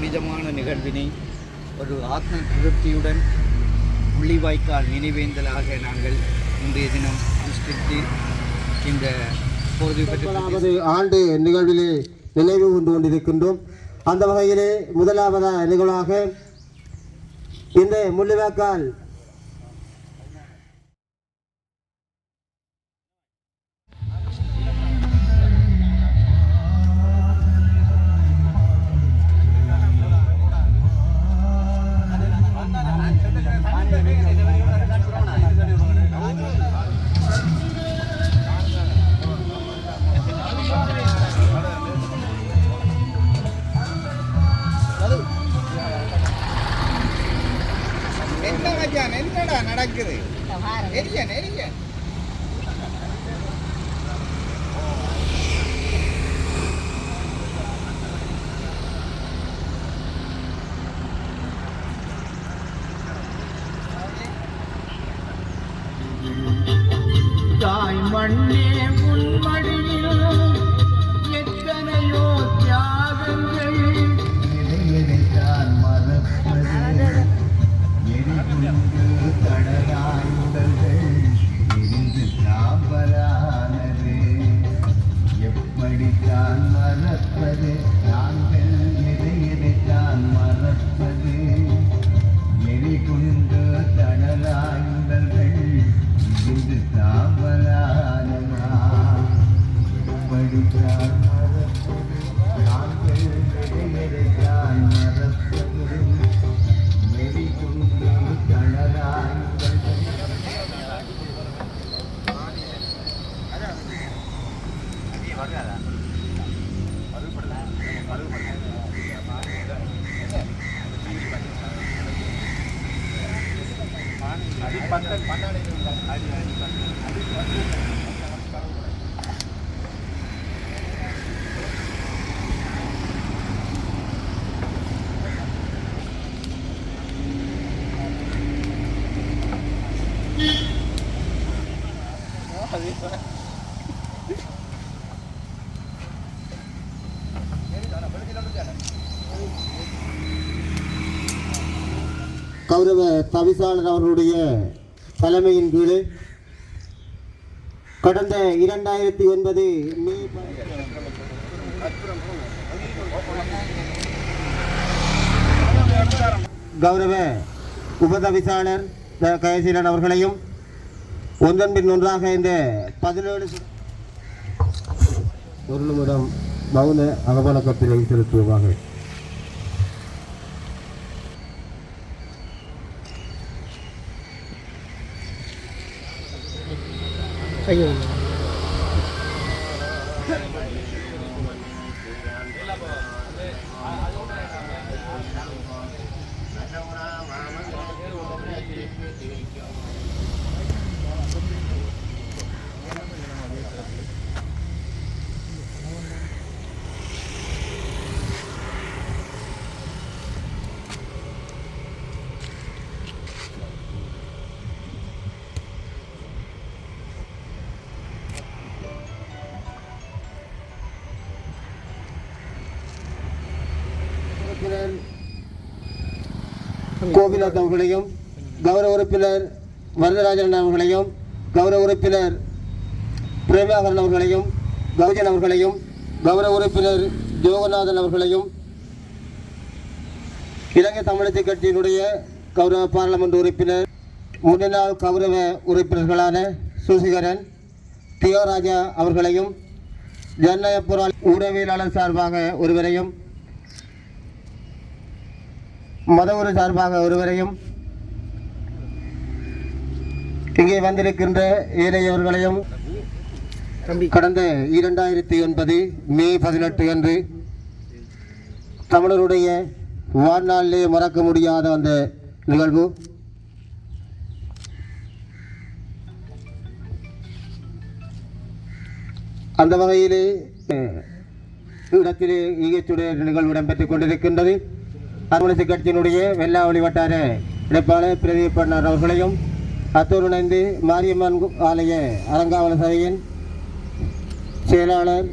புனிதமான நிகழ்வினை ஒரு ஆத்ம திருப்தியுடன் முள்ளிவாய்க்கால் நினைவேந்தலாக நாங்கள் இன்றைய தினம் அனுஷ்டித்து இந்த பொது ஆண்டு நிகழ்விலே நினைவு கொண்டு கொண்டிருக்கின்றோம். அந்த வகையிலே முதலாவது நிகழ்வாக இந்த முள்ளிவாய்க்கால் என்னடா நடக்குது? நெறிய தாய் மண்ணே முன்மடியில் எத்தனையோ தியாகங்கள் இறையனைத்தான் மறப்பது எரிகுண்டு கடலாயுடல்கள் எரிந்து சாம்பலானது எப்படித்தான் மறப்பது நாங்கள் எதையனைத்தான் மறப்பது எரிகுண்டு கடலாயுடல்கள் எரிந்து சாம்பலானதா எப்படித்தான் மறப்பது நாங்கள் எதையனைத்தான் மறப்பது கௌரவ தவிசாளர் அவர்களுடைய தலைமையின் கீழ் கடந்த 2009 மே கௌரவ உபதவிசாளர் கயசீலன் அவர்களையும் ஒன்றன் பின் ஒன்றாக இந்த 17 ஒரு நிமிடம் மௌன அவமானக்கத்தினை செலுத்துவதாக. ஐயோ கோபிநாத் அவர்களையும் கௌரவ உறுப்பினர் வரதராஜன் அவர்களையும் கௌரவ உறுப்பினர் பிரேமாகரன் அவர்களையும் கௌஜன் அவர்களையும் கௌரவ உறுப்பினர் ஜோகநாதன் அவர்களையும் இலங்கை தமிழக கட்சியினுடைய கௌரவ பாராளுமன்ற உறுப்பினர் முன்னாள் கௌரவ உறுப்பினர்களான சுசிகரன் தியோராஜா அவர்களையும் ஜனநாயக போராளி ஊடகவியலாளர் சார்பாக ஒருவரையும் மதகுரு சார்பாக ஒருவரையும் இங்கே வந்திருக்கின்ற ஏனையவர்களையும் கடந்த 2009 மே 18 அன்று தமிழருடைய வாழ்நாளிலே மறக்க முடியாத அந்த நிகழ்வு. அந்த வகையிலே இடத்திலே ஈகச்சுடைய நிகழ்வு இடம்பெற்றுக் கொண்டிருக்கின்றது. தமிழக கட்சியினுடைய வெள்ளாவளி வட்டார இடைப்பாளர் பிரதீபண்ணர் அவர்களையும் அத்தோடு இணைந்து மாரியம்மன் ஆலய அலங்காவல சபையின் செயலாளர்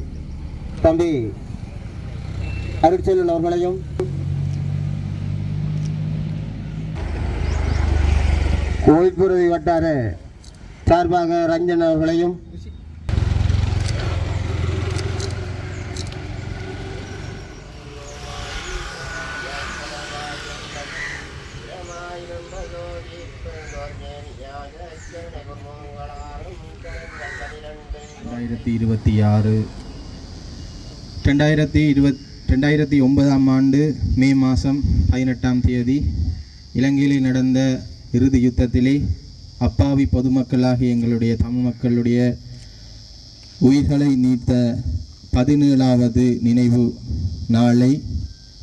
தம்பி அருட்செல்வன் அவர்களையும் கோயில்புரதி வட்டார சார்பாக ரஞ்சன் அவர்களையும் ரெண்டாயிரத்தி 2009 மே மாதம் 18ஆம் தேதி இலங்கையில் நடந்த இறுதி யுத்தத்திலே அப்பாவி பொதுமக்களாகிய எங்களுடைய தமிழ் மக்களுடைய உயிர்களை நீத்த 17வது நினைவு நாளை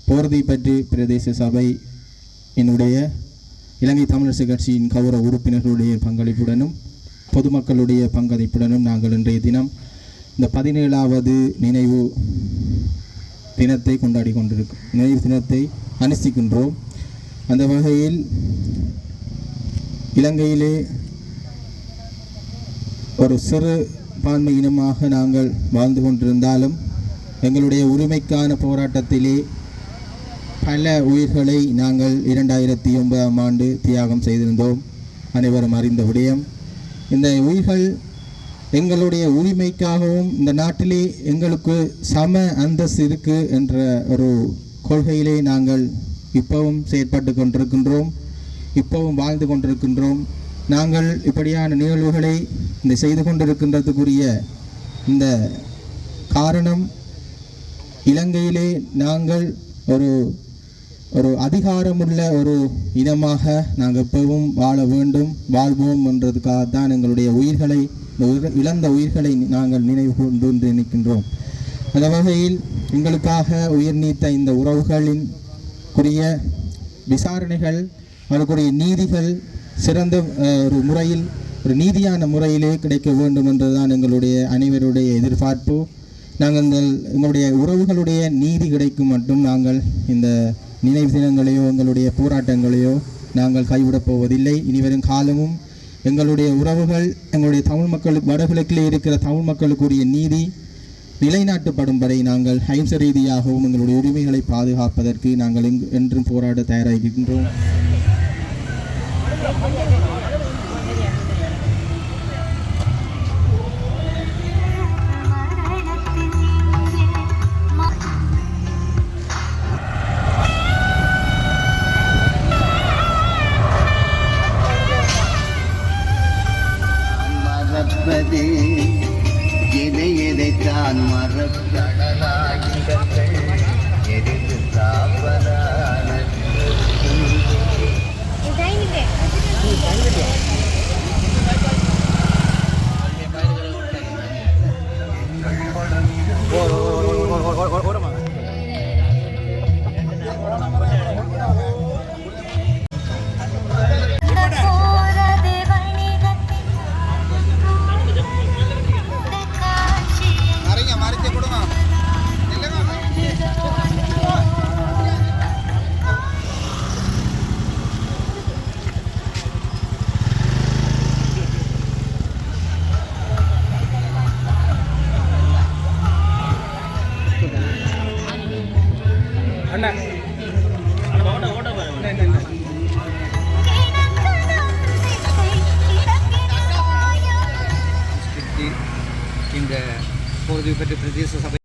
போர்தீப்பற்று பிரதேச சபை என்னுடைய இலங்கை தமிழரசு கட்சியின் கௌரவ உறுப்பினர்களுடைய பங்களிப்புடனும் பொதுமக்களுடைய பங்களிப்புடனும் நாங்கள் இன்றைய தினம் இந்த 17வது நினைவு தினத்தை கொண்டாடி கொண்டிருக்கிறோம். நினைவு தினத்தை அனுஷ்டிக்கின்றோம். அந்த வகையில் இலங்கையிலே ஒரு சிறு பான்மை இனமாக நாங்கள் வாழ்ந்து கொண்டிருந்தாலும் எங்களுடைய உரிமைக்கான போராட்டத்திலே பல உயிர்களை நாங்கள் 2009ஆம் ஆண்டு தியாகம் செய்திருந்தோம். அனைவரும் அறிந்த விடயம். இந்த உயிர்கள் எங்களுடைய உரிமைக்காகவும் இந்த நாட்டிலே எங்களுக்கு சம அந்தஸ்து இருக்கு என்ற ஒரு கொள்கையிலே நாங்கள் இப்பவும் செயற்பட்டு கொண்டிருக்கின்றோம், இப்பவும் வாழ்ந்து கொண்டிருக்கின்றோம். நாங்கள் இப்படியான நிகழ்வுகளை இந்த செய்து கொண்டிருக்கின்றதுக்குரிய இந்த காரணம் இலங்கையிலே நாங்கள் ஒரு அதிகாரமுள்ள ஒரு இனமாக நாங்கள் எப்பவும் வாழ வேண்டும், வாழ்வோம் என்றதுக்காகத்தான் எங்களுடைய உயிர்களை இழந்த உயிர்களை நாங்கள் நினைவு கொண்டு நிற்கின்றோம். அந்த வகையில் எங்களுக்காக உயிர் நீத்த இந்த உறவுகளின் குறிய விசாரணைகள், அவர்களுடைய நீதிகள் சிறந்த ஒரு முறையில், ஒரு நீதியான முறையிலே கிடைக்க வேண்டும் என்றுதான் எங்களுடைய அனைவருடைய எதிர்பார்ப்பு. நாங்கள் எங்களுடைய உறவுகளுடைய நீதி கிடைக்கும் மட்டும் நாங்கள் இந்த நினைவு தினங்களையோ எங்களுடைய போராட்டங்களையோ நாங்கள் கைவிடப் போவதில்லை. இனிவரும் காலமும் எங்களுடைய உறவுகள், எங்களுடைய தமிழ் மக்களுக்கு, வடகிழக்கிலே இருக்கிற தமிழ் மக்களுக்குரிய நீதி நிலைநாட்டப்படும் வரை நாங்கள் அஹிம்சை ரீதியாகவும் எங்களுடைய உரிமைகளை பாதுகாப்பதற்கு நாங்கள் என்றும் போராட தயாராகின்றோம். மறப்பது எதைத்தான் மறப்படலாயிகள் எரிந்து சாப்பலான இந்த போர்தீப்பற்று பிரதேச சபை